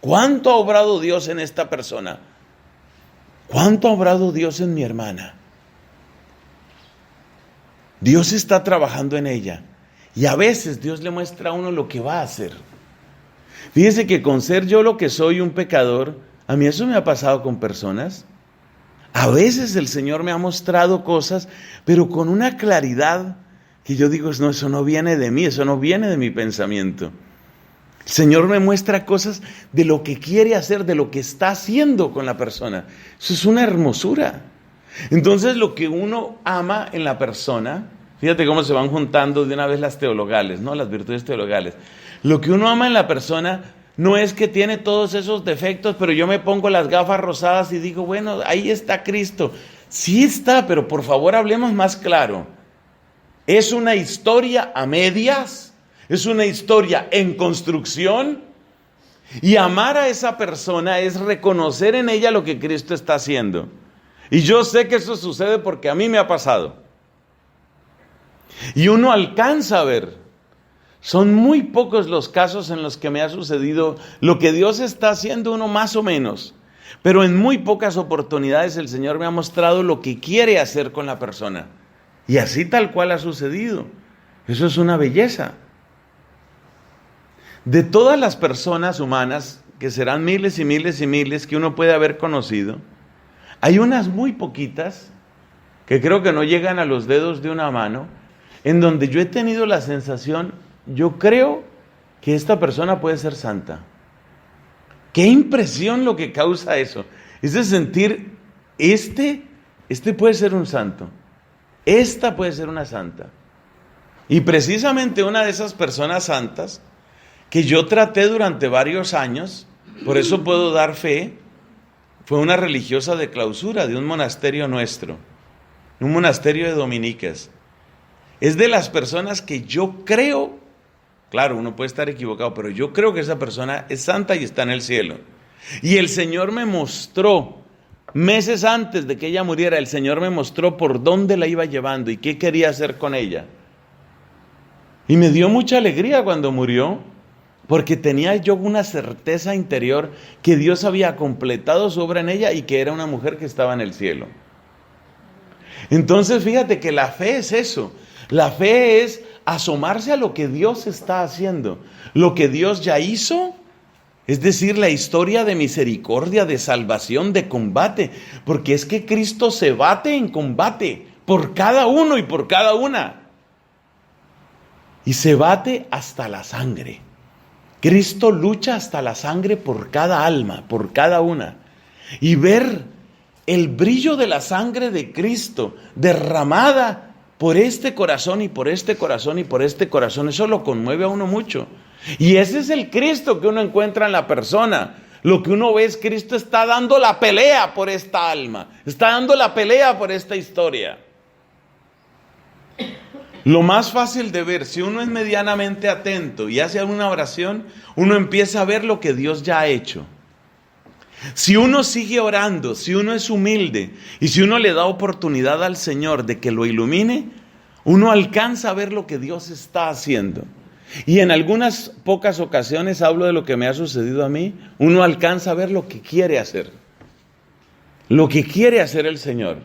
¿Cuánto ha obrado Dios en esta persona? ¿Cuánto ha obrado Dios en mi hermana? Dios está trabajando en ella. Y a veces Dios le muestra a uno lo que va a hacer. Fíjese que con ser yo lo que soy, un pecador, a mí eso me ha pasado con personas. A veces el Señor me ha mostrado cosas, pero con una claridad que yo digo, no, eso no viene de mí, eso no viene de mi pensamiento. El Señor me muestra cosas de lo que quiere hacer, de lo que está haciendo con la persona. Eso es una hermosura. Entonces lo que uno ama en la persona, fíjate cómo se van juntando de una vez las teologales, ¿no? Las virtudes teologales. Lo que uno ama en la persona no es que tiene todos esos defectos, pero yo me pongo las gafas rosadas y digo, bueno, ahí está Cristo. Sí está, pero por favor hablemos más claro. ¿Es una historia a medias? ¿Es una historia en construcción? Y amar a esa persona es reconocer en ella lo que Cristo está haciendo. Y yo sé que eso sucede porque a mí me ha pasado. Y uno alcanza a ver. Son muy pocos los casos en los que me ha sucedido lo que Dios está haciendo, uno más o menos. Pero en muy pocas oportunidades el Señor me ha mostrado lo que quiere hacer con la persona. Y así tal cual ha sucedido. Eso es una belleza. De todas las personas humanas, que serán miles y miles y miles que uno puede haber conocido, hay unas muy poquitas, que creo que no llegan a los dedos de una mano, en donde yo he tenido la sensación, yo creo que esta persona puede ser santa. Qué impresión lo que causa eso. Es de sentir, este puede ser un santo, esta puede ser una santa. Y precisamente una de esas personas santas, que yo traté durante varios años, por eso puedo dar fe, fue una religiosa de clausura de un monasterio nuestro, un monasterio de dominicas. Es de las personas que yo creo, claro, uno puede estar equivocado, pero yo creo que esa persona es santa y está en el cielo. Y el Señor me mostró meses antes de que ella muriera, el Señor me mostró por dónde la iba llevando y qué quería hacer con ella. Y me dio mucha alegría cuando murió, porque tenía yo una certeza interior que Dios había completado su obra en ella y que era una mujer que estaba en el cielo. Entonces fíjate que la fe es eso. La fe es asomarse a lo que Dios está haciendo, lo que Dios ya hizo, es decir, la historia de misericordia, de salvación, de combate, porque es que Cristo se bate en combate por cada uno y por cada una. Y se bate hasta la sangre. Cristo lucha hasta la sangre por cada alma, por cada una. Y ver el brillo de la sangre de Cristo derramada por este corazón y por este corazón y por este corazón, eso lo conmueve a uno mucho. Y ese es el Cristo que uno encuentra en la persona. Lo que uno ve es Cristo está dando la pelea por esta alma, está dando la pelea por esta historia. Lo más fácil de ver, si uno es medianamente atento y hace alguna oración, uno empieza a ver lo que Dios ya ha hecho. Si uno sigue orando, si uno es humilde y si uno le da oportunidad al Señor de que lo ilumine, uno alcanza a ver lo que Dios está haciendo. Y en algunas pocas ocasiones, hablo de lo que me ha sucedido a mí, uno alcanza a ver lo que quiere hacer. Lo que quiere hacer el Señor.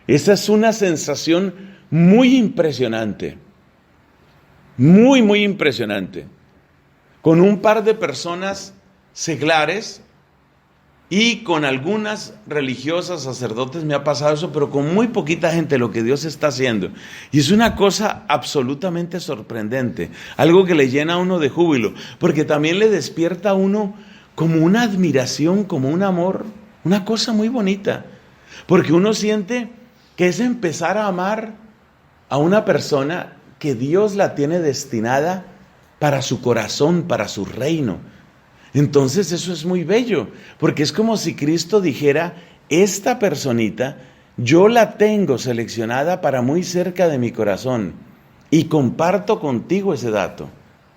Esa es una sensación muy impresionante. Muy, muy impresionante. Con un par de personas seglares y con algunas religiosas, sacerdotes, me ha pasado eso, pero con muy poquita gente lo que Dios está haciendo. Y es una cosa absolutamente sorprendente, algo que le llena a uno de júbilo, porque también le despierta a uno como una admiración, como un amor, una cosa muy bonita, porque uno siente que es empezar a amar a una persona que Dios la tiene destinada para su corazón, para su reino. Entonces eso es muy bello, porque es como si Cristo dijera, esta personita yo la tengo seleccionada para muy cerca de mi corazón y comparto contigo ese dato,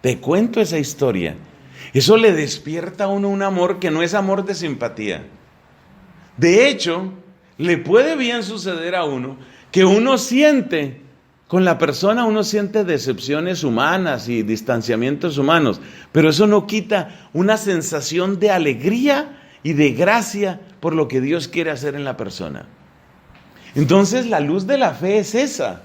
te cuento esa historia. Eso le despierta a uno un amor que no es amor de simpatía. De hecho, le puede bien suceder a uno que uno siente, con la persona uno siente decepciones humanas y distanciamientos humanos, pero eso no quita una sensación de alegría y de gracia por lo que Dios quiere hacer en la persona. Entonces la luz de la fe es esa.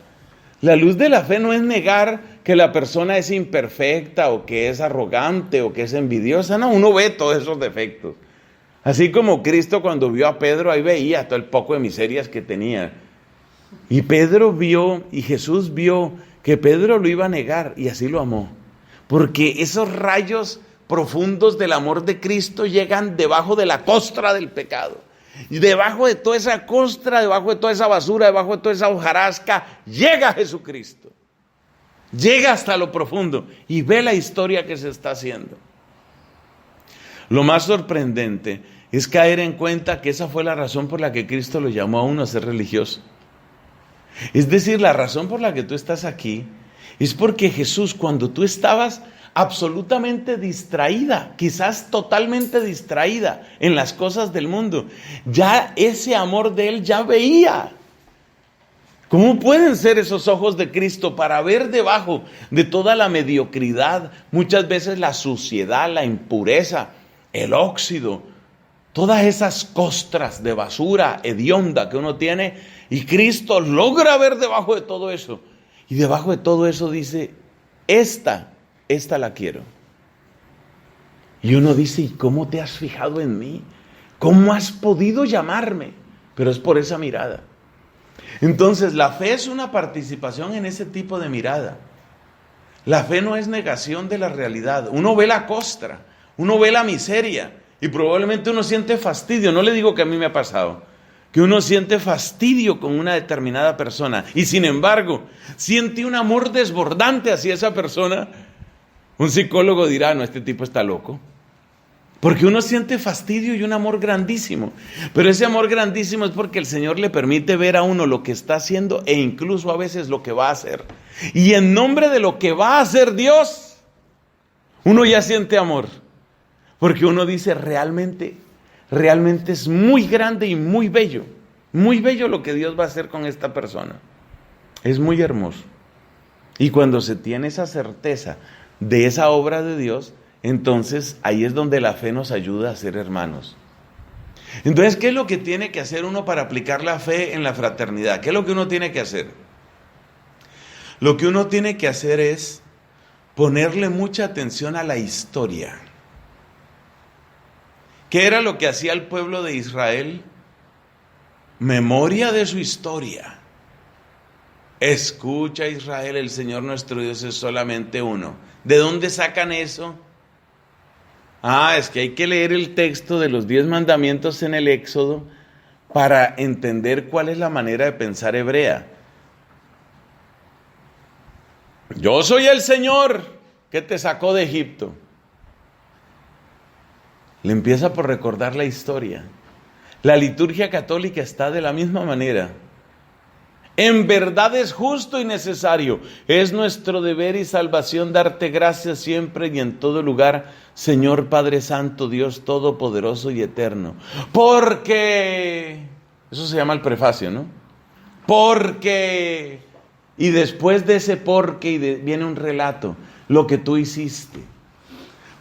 La luz de la fe no es negar que la persona es imperfecta o que es arrogante o que es envidiosa. No, uno ve todos esos defectos. Así como Cristo cuando vio a Pedro, ahí veía todo el poco de miserias que tenía. Y Pedro vio, y Jesús vio que Pedro lo iba a negar y así lo amó. Porque esos rayos profundos del amor de Cristo llegan debajo de la costra del pecado. Y debajo de toda esa costra, debajo de toda esa basura, debajo de toda esa hojarasca, llega Jesucristo. Llega hasta lo profundo y ve la historia que se está haciendo. Lo más sorprendente es caer en cuenta que esa fue la razón por la que Cristo lo llamó a uno a ser religioso. Es decir, la razón por la que tú estás aquí es porque Jesús, cuando tú estabas absolutamente distraída, quizás totalmente distraída en las cosas del mundo, ya ese amor de Él ya veía. ¿Cómo pueden ser esos ojos de Cristo para ver debajo de toda la mediocridad, muchas veces la suciedad, la impureza, el óxido, todas esas costras de basura hedionda que uno tiene? Y Cristo logra ver debajo de todo eso. Y debajo de todo eso dice, esta la quiero. Y uno dice, ¿y cómo te has fijado en mí? ¿Cómo has podido llamarme? Pero es por esa mirada. Entonces, la fe es una participación en ese tipo de mirada. La fe no es negación de la realidad. Uno ve la costra, uno ve la miseria y probablemente uno siente fastidio. No le digo que a mí me ha pasado, que uno siente fastidio con una determinada persona y sin embargo siente un amor desbordante hacia esa persona. Un psicólogo dirá, no, este tipo está loco. Porque uno siente fastidio y un amor grandísimo. Pero ese amor grandísimo es porque el Señor le permite ver a uno lo que está haciendo e incluso a veces lo que va a hacer. Y en nombre de lo que va a hacer Dios, uno ya siente amor. Porque uno dice, realmente realmente es muy grande y muy bello lo que Dios va a hacer con esta persona. Es muy hermoso. Y cuando se tiene esa certeza de esa obra de Dios, entonces ahí es donde la fe nos ayuda a ser hermanos. Entonces, ¿qué es lo que tiene que hacer uno para aplicar la fe en la fraternidad? ¿Qué es lo que uno tiene que hacer? Lo que uno tiene que hacer es ponerle mucha atención a la historia. ¿Qué era lo que hacía el pueblo de Israel? Memoria de su historia. Escucha, Israel, el Señor nuestro Dios es solamente uno. ¿De dónde sacan eso? Es que hay que leer el texto de los 10 mandamientos en el Éxodo para entender cuál es la manera de pensar hebrea. Yo soy el Señor que te sacó de Egipto. Le empieza por recordar la historia. La liturgia católica está de la misma manera. En verdad es justo y necesario, es nuestro deber y salvación darte gracias siempre y en todo lugar, Señor Padre Santo, Dios Todopoderoso y Eterno. Porque, eso se llama el prefacio, ¿no? Porque, y después de ese porque viene un relato, lo que tú hiciste.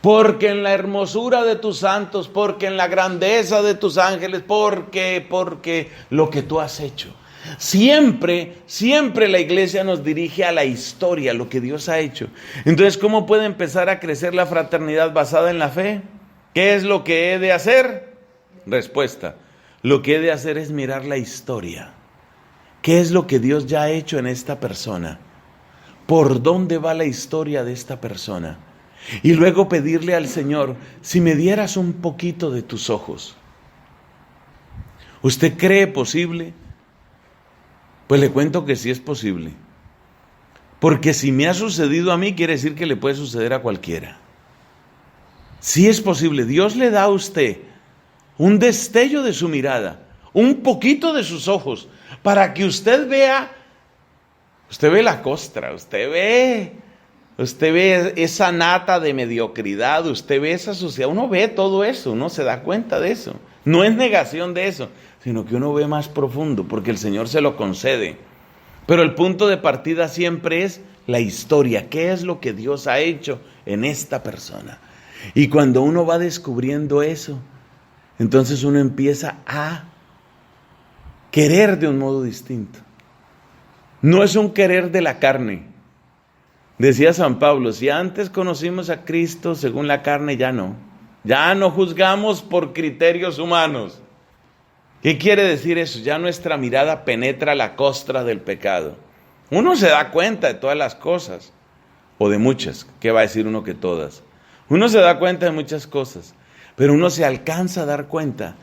Porque en la hermosura de tus santos, porque en la grandeza de tus ángeles, porque lo que tú has hecho. Siempre la iglesia nos dirige a la historia, lo que Dios ha hecho. Entonces, ¿cómo puede empezar a crecer la fraternidad basada en la fe? ¿Qué es lo que he de hacer? Respuesta: lo que he de hacer es mirar la historia. ¿Qué es lo que Dios ya ha hecho en esta persona? ¿Por dónde va la historia de esta persona? Y luego pedirle al Señor, si me dieras un poquito de tus ojos. ¿Usted cree posible? Pues le cuento que sí es posible. Porque si me ha sucedido a mí, quiere decir que le puede suceder a cualquiera. Sí es posible. Dios le da a usted un destello de su mirada, un poquito de sus ojos, para que usted vea la costra, usted ve esa nata de mediocridad, usted ve esa suciedad, uno ve todo eso, uno se da cuenta de eso. No es negación de eso, sino que uno ve más profundo, porque el Señor se lo concede. Pero el punto de partida siempre es la historia. ¿Qué es lo que Dios ha hecho en esta persona? Y cuando uno va descubriendo eso, entonces uno empieza a querer de un modo distinto. No es un querer de la carne. Decía San Pablo, si antes conocimos a Cristo según la carne, ya no juzgamos por criterios humanos. ¿Qué quiere decir eso? Ya nuestra mirada penetra la costra del pecado. Uno se da cuenta de todas las cosas, o de muchas. ¿Qué va a decir uno que todas? Uno se da cuenta de muchas cosas, pero uno se alcanza a dar cuenta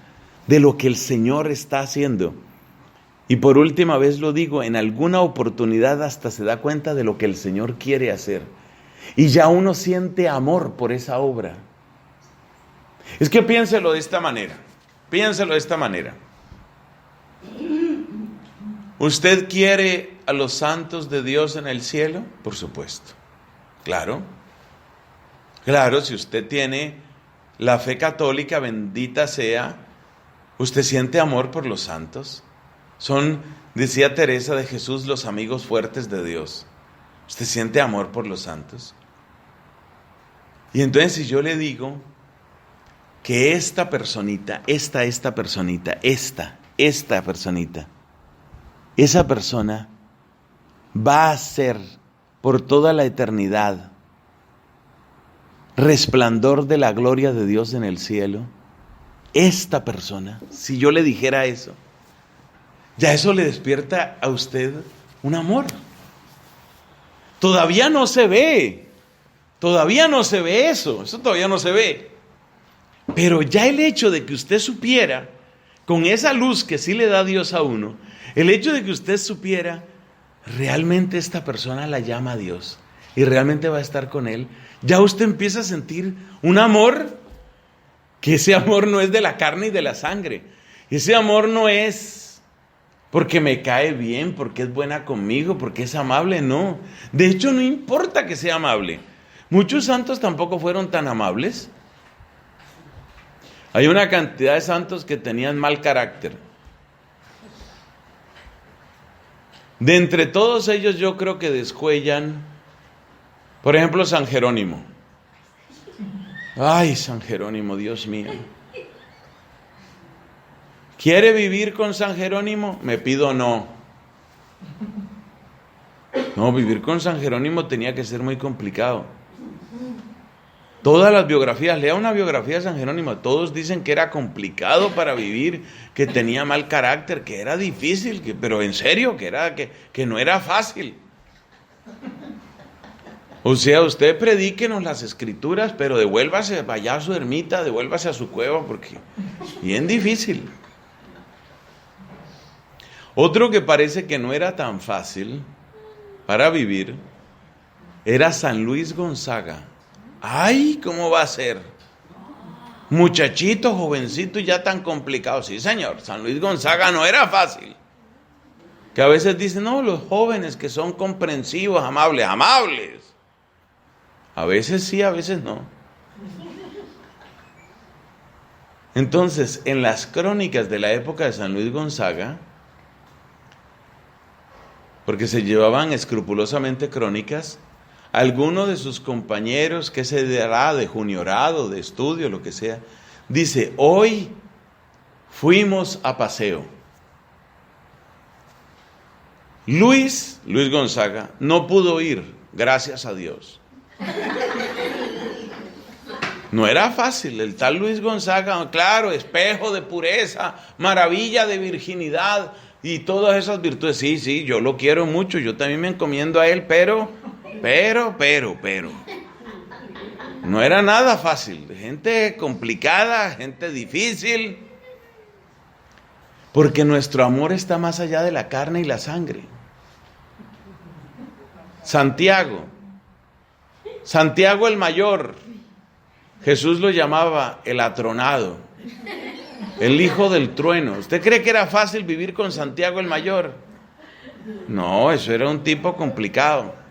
de lo que el Señor está haciendo. Y por última vez lo digo, en alguna oportunidad hasta se da cuenta de lo que el Señor quiere hacer. Y ya uno siente amor por esa obra. Es que piénselo de esta manera. ¿Usted quiere a los santos de Dios en el cielo? Por supuesto. Claro, si usted tiene la fe católica, bendita sea, usted siente amor por los santos. Son, decía Teresa de Jesús, los amigos fuertes de Dios. Usted siente amor por los santos. Y entonces si yo le digo que esta personita, esa persona va a ser por toda la eternidad resplandor de la gloria de Dios en el cielo, esta persona, si yo le dijera eso, ya eso le despierta a usted un amor. Todavía no se ve eso todavía no se ve. Pero ya el hecho de que usted supiera, con esa luz que sí le da Dios a uno, el hecho de que usted supiera, realmente esta persona la llama a Dios y realmente va a estar con Él, ya usted empieza a sentir un amor, que ese amor no es de la carne y de la sangre. Ese amor no es porque me cae bien, porque es buena conmigo, porque es amable, no. De hecho, no importa que sea amable. Muchos santos tampoco fueron tan amables. Hay una cantidad de santos que tenían mal carácter. De entre todos ellos yo creo que descuellan, por ejemplo, San Jerónimo. Ay, San Jerónimo, Dios mío. ¿Quiere vivir con San Jerónimo? Me pido no. No, vivir con San Jerónimo tenía que ser muy complicado. Todas las biografías, lea una biografía de San Jerónimo, todos dicen que era complicado para vivir, que tenía mal carácter, que era difícil, pero en serio, que no era fácil. O sea, usted predíquenos las escrituras, pero devuélvase, vaya a su ermita, devuélvase a su cueva, porque bien difícil. Otro que parece que no era tan fácil para vivir era San Luis Gonzaga. ¡Ay! ¿Cómo va a ser? Muchachito, jovencito y ya tan complicado. Sí, señor, San Luis Gonzaga no era fácil. Que a veces dicen, no, los jóvenes que son comprensivos, amables. A veces sí, a veces no. Entonces, en las crónicas de la época de San Luis Gonzaga, porque se llevaban escrupulosamente crónicas, alguno de sus compañeros, que se dará de juniorado, de estudio, lo que sea, dice, hoy fuimos a paseo. Luis Gonzaga no pudo ir, gracias a Dios. No era fácil, el tal Luis Gonzaga, claro, espejo de pureza, maravilla de virginidad y todas esas virtudes. Sí, yo lo quiero mucho, yo también me encomiendo a él, pero. No era nada fácil, gente complicada, gente difícil, porque nuestro amor está más allá de la carne y la sangre. Santiago el mayor, Jesús lo llamaba el atronado, el hijo del trueno. ¿Usted cree que era fácil vivir con Santiago el mayor? No, eso era un tipo complicado.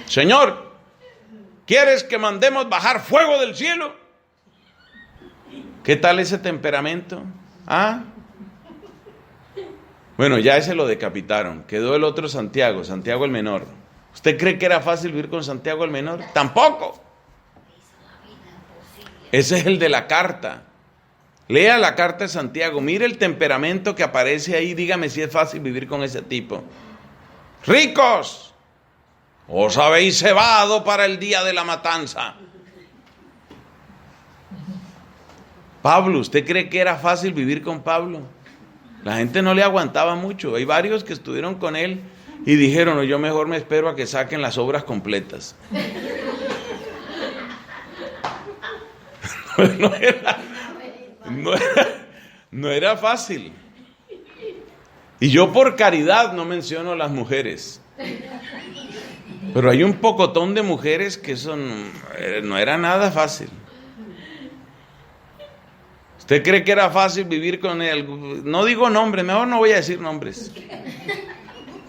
Señor, ¿quieres que mandemos bajar fuego del cielo? ¿Qué tal ese temperamento? ¿Ah? Bueno, ya ese lo decapitaron. Quedó el otro Santiago el menor. ¿Usted cree que era fácil vivir con Santiago el menor? Tampoco. Ese es el de la carta. Lea la carta de Santiago. Mire el temperamento que aparece ahí. Dígame si es fácil vivir con ese tipo. Ricos, os habéis cebado para el día de la matanza. Pablo, ¿usted cree que era fácil vivir con Pablo? La gente no le aguantaba mucho. Hay varios que estuvieron con él y dijeron, no, yo mejor me espero a que saquen las obras completas. No era fácil. Y yo por caridad no menciono a las mujeres. Pero hay un pocotón de mujeres que eso no era nada fácil. ¿Usted cree que era fácil vivir con él? No digo nombres, mejor no voy a decir nombres.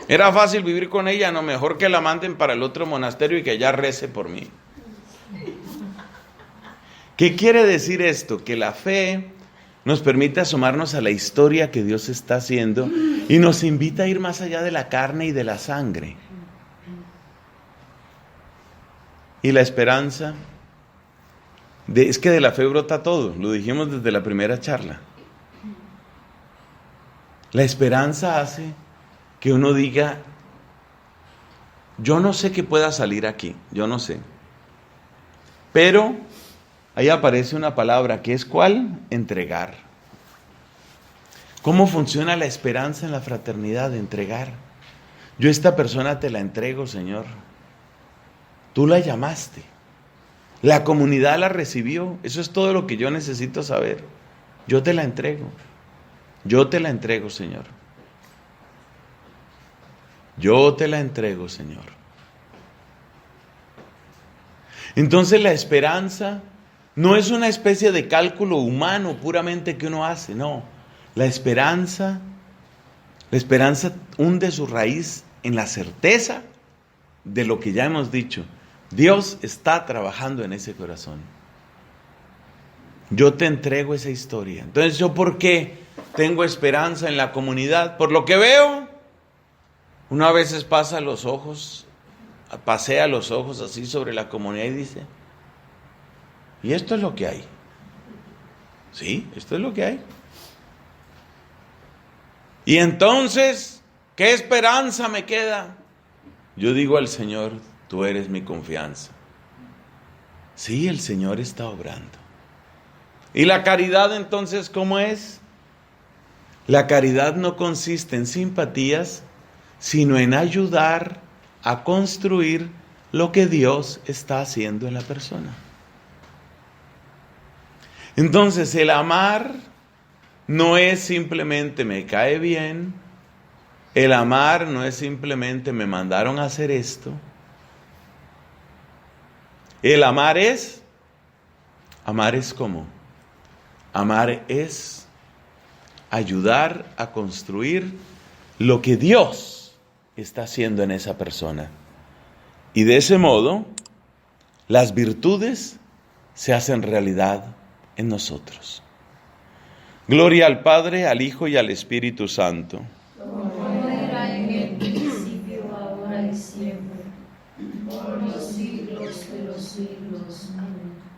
¿Era fácil vivir con ella? No, mejor que la manden para el otro monasterio y que ella rece por mí. ¿Qué quiere decir esto? Que la fe nos permite asomarnos a la historia que Dios está haciendo y nos invita a ir más allá de la carne y de la sangre. Y la esperanza, es que de la fe brota todo, lo dijimos desde la primera charla. La esperanza hace que uno diga, yo no sé qué pueda salir aquí, yo no sé. Pero ahí aparece una palabra que es ¿cuál? Entregar. ¿Cómo funciona la esperanza en la fraternidad? Entregar. Yo a esta persona te la entrego, Señor. Tú la llamaste. La comunidad la recibió. Eso es todo lo que yo necesito saber. Yo te la entrego. Yo te la entrego, Señor. Yo te la entrego, Señor. Entonces la esperanza no es una especie de cálculo humano puramente que uno hace, no. La esperanza hunde su raíz en la certeza de lo que ya hemos dicho. Dios está trabajando en ese corazón. Yo te entrego esa historia. Entonces, ¿yo por qué tengo esperanza en la comunidad? Por lo que veo. Uno a veces pasea los ojos así sobre la comunidad y dice, ¿y esto es lo que hay? Sí, esto es lo que hay. Y entonces, ¿qué esperanza me queda? Yo digo al Señor, tú eres mi confianza. Sí, el Señor está obrando. ¿Y la caridad entonces cómo es? La caridad no consiste en simpatías, sino en ayudar a construir lo que Dios está haciendo en la persona. Entonces, el amar no es simplemente me cae bien, el amar no es simplemente me mandaron a hacer esto. El amar es ¿cómo? Amar es ayudar a construir lo que Dios está haciendo en esa persona. Y de ese modo, las virtudes se hacen realidad en nosotros. Gloria al Padre, al Hijo y al Espíritu Santo. Como era en el principio, ahora y siempre, por los siglos de los siglos. Amén.